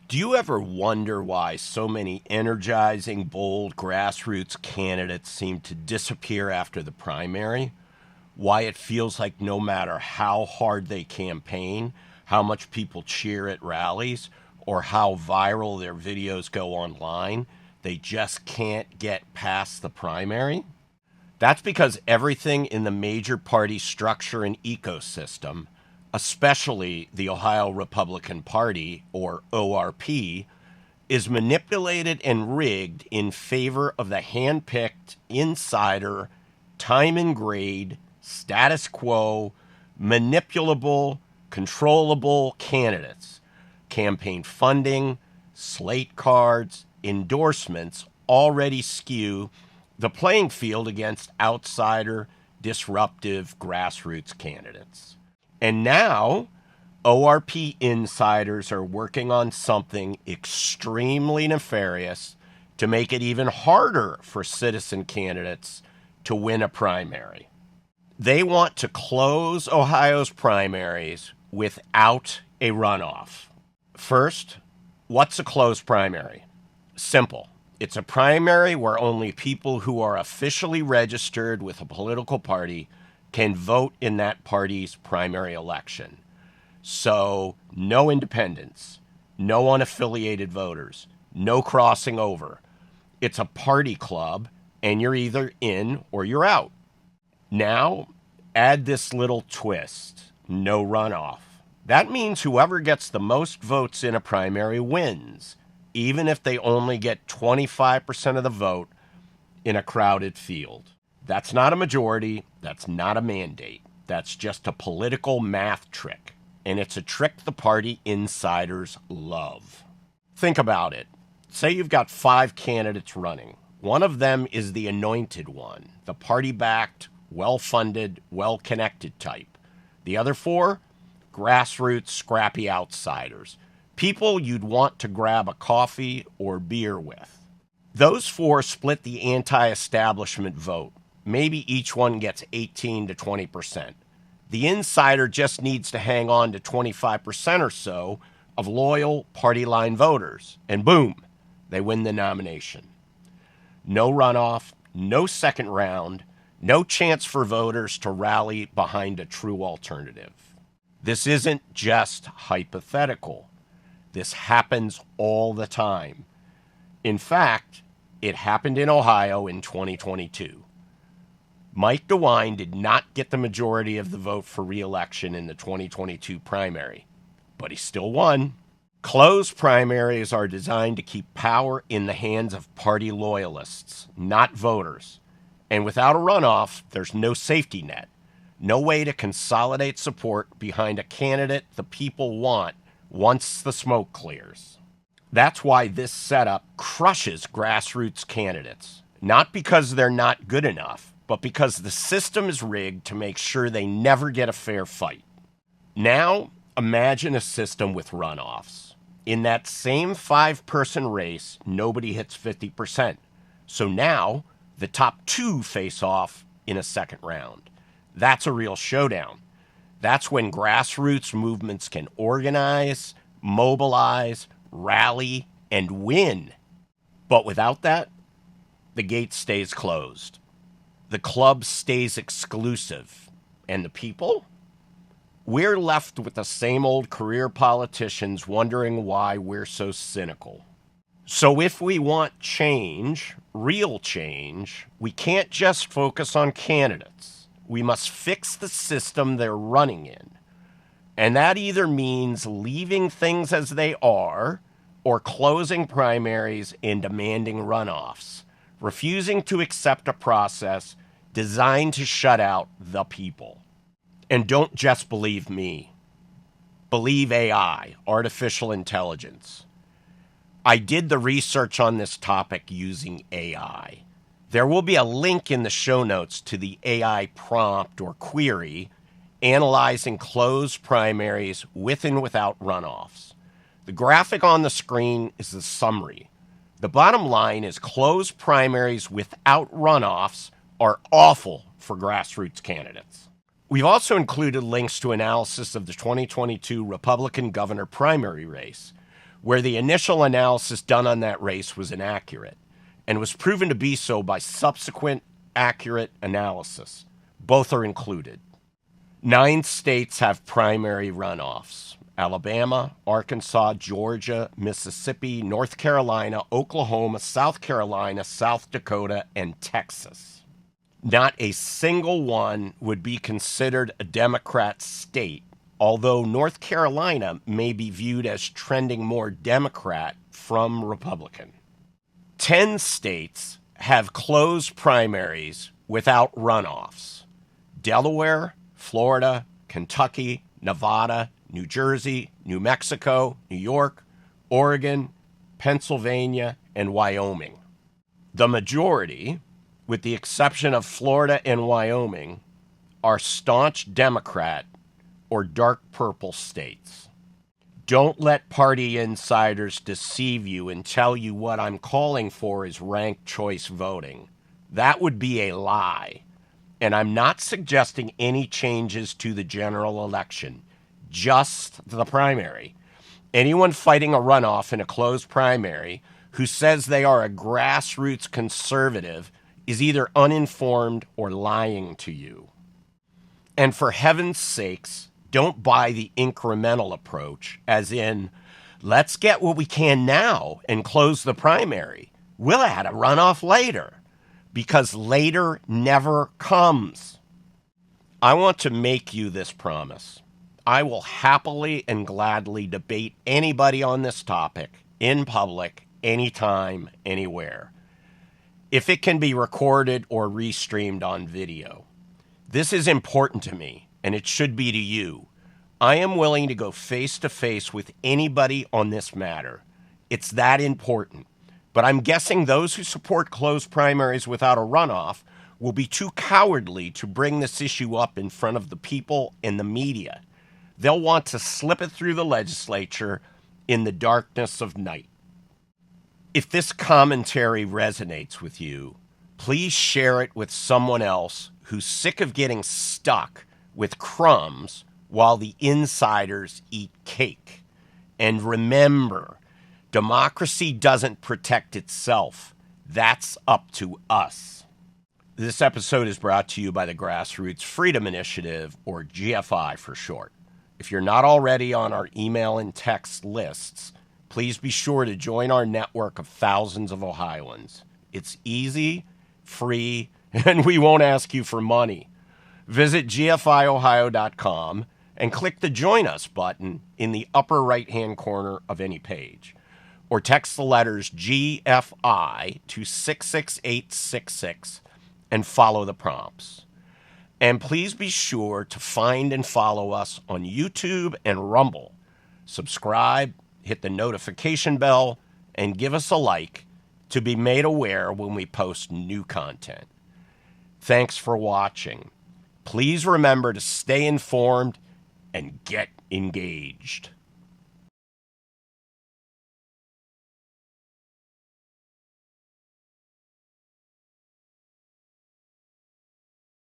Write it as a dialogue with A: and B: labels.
A: Do you ever wonder why so many energizing, bold grassroots candidates seem to disappear after the primary? Why it feels like no matter how hard they campaign, how much people cheer at rallies, or how viral their videos go online, they just can't get past the primary? That's because everything in the major party structure and ecosystem, especially the Ohio Republican Party, or ORP, is manipulated and rigged in favor of the hand-picked, insider, time and grade, status quo, manipulable, controllable candidates. Campaign funding, slate cards, endorsements already skew the playing field against outsider, disruptive grassroots candidates. And now, ORP insiders are working on something extremely nefarious to make it even harder for citizen candidates to win a primary. They want to close Ohio's primaries without a runoff. First, what's a closed primary? Simple. It's a primary where only people who are officially registered with a political party can vote in that party's primary election. So, no independents, no unaffiliated voters, no crossing over. It's a party club, and you're either in or you're out. Now, add this little twist: no runoff. That means whoever gets the most votes in a primary wins, even if they only get 25% of the vote in a crowded field. That's not a majority. That's not a mandate. That's just a political math trick. And it's a trick the party insiders love. Think about it. Say you've got 5 candidates running. One of them is the anointed one, the party-backed, well-funded, well-connected type. The other 4, grassroots, scrappy outsiders. People you'd want to grab a coffee or beer with. Those 4 split the anti-establishment vote. Maybe each one gets 18 to 20%. The insider just needs to hang on to 25% or so of loyal party line voters, and boom, they win the nomination. No runoff, no second round, no chance for voters to rally behind a true alternative. This isn't just hypothetical. This happens all the time. In fact, it happened in Ohio in 2022. Mike DeWine did not get the majority of the vote for re-election in the 2022 primary, but he still won. Closed primaries are designed to keep power in the hands of party loyalists, not voters. And without a runoff, there's no safety net, no way to consolidate support behind a candidate the people want once the smoke clears. That's why this setup crushes grassroots candidates, not because they're not good enough, but because the system is rigged to make sure they never get a fair fight. Now, imagine a system with runoffs. In that same 5-person race, nobody hits 50%. So now, the top 2 face off in a second round. That's a real showdown. That's when grassroots movements can organize, mobilize, rally, and win. But without that, the gate stays closed. The club stays exclusive. And the people? We're left with the same old career politicians wondering why we're so cynical. So if we want change, real change, we can't just focus on candidates. We must fix the system they're running in. And that either means leaving things as they are or closing primaries and demanding runoffs, refusing to accept a process designed to shut out the people. And don't just believe me. Believe AI, artificial intelligence. I did the research on this topic using AI. There will be a link in the show notes to the AI prompt or query analyzing closed primaries with and without runoffs. The graphic on the screen is the summary. The bottom line is closed primaries without runoffs are awful for grassroots candidates. We've also included links to analysis of the 2022 Republican governor primary race, where the initial analysis done on that race was inaccurate and was proven to be so by subsequent accurate analysis. Both are included. 9 states have primary runoffs: Alabama, Arkansas, Georgia, Mississippi, North Carolina, Oklahoma, South Carolina, South Dakota, and Texas. Not a single one would be considered a Democrat state, although North Carolina may be viewed as trending more Democrat from Republican. 10 states have closed primaries without runoffs: Delaware, Florida, Kentucky, Nevada, New Jersey, New Mexico, New York, Oregon, Pennsylvania, and Wyoming. The majority, with the exception of Florida and Wyoming, are staunch Democrat or dark purple states. Don't let party insiders deceive you and tell you what I'm calling for is ranked choice voting. That would be a lie. And I'm not suggesting any changes to the general election, just the primary. Anyone fighting a runoff in a closed primary who says they are a grassroots conservative is either uninformed or lying to you. And for heaven's sakes, don't buy the incremental approach, as in, let's get what we can now and close the primary. We'll add a runoff later, because later never comes. I want to make you this promise. I will happily and gladly debate anybody on this topic in public, anytime, anywhere, if it can be recorded or restreamed on video. This is important to me, and it should be to you. I am willing to go face to face with anybody on this matter. It's that important. But I'm guessing those who support closed primaries without a runoff will be too cowardly to bring this issue up in front of the people and the media. They'll want to slip it through the legislature in the darkness of night. If this commentary resonates with you, please share it with someone else who's sick of getting stuck with crumbs while the insiders eat cake. And remember, democracy doesn't protect itself. That's up to us. This episode is brought to you by the Grassroots Freedom Initiative, or GFI for short. If you're not already on our email and text lists, please be sure to join our network of thousands of Ohioans. It's easy, free, and we won't ask you for money. Visit GFIOhio.com and click the Join Us button in the upper right-hand corner of any page. Or text the letters GFI to 66866 and follow the prompts. And please be sure to find and follow us on YouTube and Rumble. Subscribe, hit the notification bell, and give us a like to be made aware when we post new content. Thanks for watching. Please remember to stay informed and get engaged.